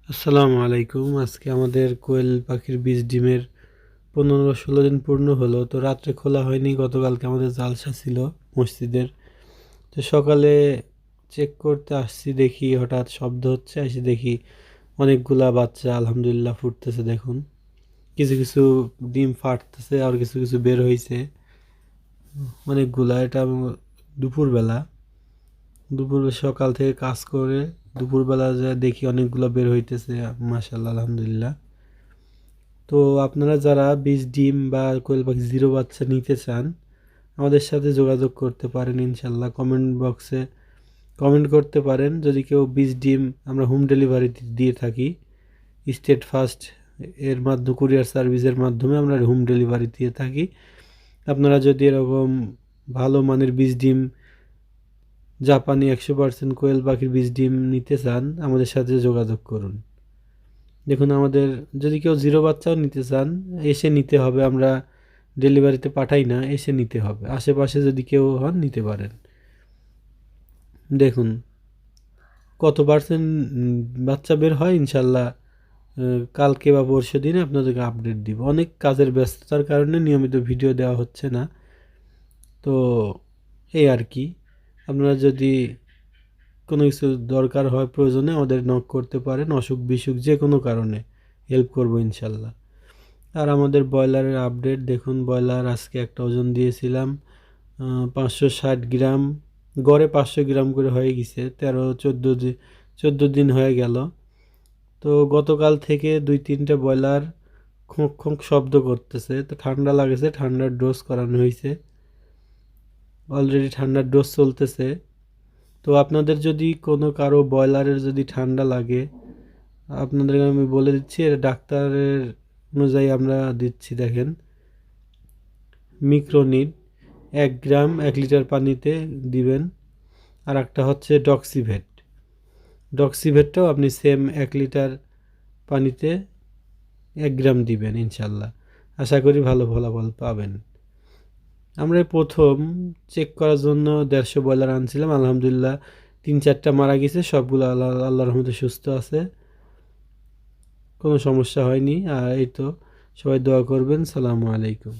আসসালামু আলাইকুম। আজকে আমাদের কোয়েল পাখির বীজ ডিমের 15-16 দিন পূর্ণ হলো। তো রাত্রে খোলা হয়নি, গতকালকে আমাদের জালসা ছিল মসজিদের। তো সকালে চেক করতে আসছি, দেখি হঠাৎ শব্দ হচ্ছে, এসে দেখি অনেকগুলা বাচ্চা আলহামদুলিল্লাহ ফুটতেছে। দেখুন, কিছু কিছু ডিম ফাটতেছে আর কিছু কিছু বের হয়েছে অনেকগুলা। এটা দুপুরবেলা দুপুরবেলা সকাল থেকে কাজ করে দুপুরবেলা যা দেখি অনেকগুলো বের হইতেছে। মাশাআল্লাহ, আলহামদুলিল্লাহ। তো আপনারা যারা বীজ ডিম বা কোয়েল পাখি জিরো বাচ্চা নিতে চান, আমাদের সাথে যোগাযোগ করতে পারেন ইনশাল্লাহ। কমেন্ট বক্সে কমেন্ট করতে পারেন। যদি কেউ বীজ ডিম, আমরা হোম ডেলিভারি দিয়ে থাকি। স্টেট ফার্স্ট এর মাধ্যমে, কুরিয়ার সার্ভিসের মাধ্যমে আমরা হোম ডেলিভারি দিয়ে থাকি। আপনারা যদি এরকম ভালো মানের বীজ ডিম, জাপানি 100% কোয়েল পাখির বীজ ডিম নিতে চান, আমাদের সাথে যোগাযোগ করুন। দেখুন, আমাদের যদি কেউ জিরো বাচ্চাও নিতে চান, এসে নিতে হবে। আমরা ডেলিভারিতে পাঠাই না, এসে নিতে হবে। আশেপাশে যদি কেউ হন, নিতে পারেন। দেখুন কত পার্সেন্ট বাচ্চা বের হয় ইনশাল্লাহ। কালকে বা পরশু দিনে আপনাদেরকে আপডেট দিব। অনেক কাজের ব্যস্ততার কারণে নিয়মিত ভিডিও দেওয়া হচ্ছে না। তো এই আর কি। আপনারা যদি কোনো কিছু দরকার হয়, প্রয়োজনে আমাদের নক করতে পারেন। অসুখ বিসুখ যে কোনো কারণে হেল্প করবো ইনশাল্লাহ। আর আমাদের ব্রয়লারের আপডেট দেখুন। ব্রয়লার আজকে একটা ওজন দিয়েছিলাম 560 গ্রাম, গড়ে 500 গ্রাম করে হয়ে গেছে। 13-14 দিন হয়ে গেল। তো গতকাল থেকে 2-3টে ব্রয়লার খোঁক খোঁক শব্দ করতেছে। তো ঠান্ডা লাগেছে, ঠান্ডার ডোজ করানো হয়েছে। অলরেডি ঠান্ডার ডোজ চলতেছে। তো আপনাদের যদি কোনো কারো ব্রয়লারের যদি ঠান্ডা লাগে, আপনাদেরকে আমি বলে দিচ্ছি, এটা ডাক্তারের অনুযায়ী আমরা দিচ্ছি। দেখেন, মিক্রোনিড 1 গ্রাম 1 লিটার পানিতে দিবেন। আর একটা হচ্ছে ডক্সিভেট। ডক্সিভেটটাও আপনি সেম 1 লিটার পানিতে 1 গ্রাম দিবেন ইনশাল্লাহ। আশা করি ভালো ফলাফল পাবেন। আমরা প্রথম চেক করার জন্য 150 ব্রয়লার আনছিলাম। আলহামদুলিল্লাহ 3-4টা মারা গেছে, সবগুলো আল্লাহর রহমতে সুস্থ আছে, কোনো সমস্যা হয়নি। আর এই তো, সবাই দোয়া করবেন। সালামু আলাইকুম।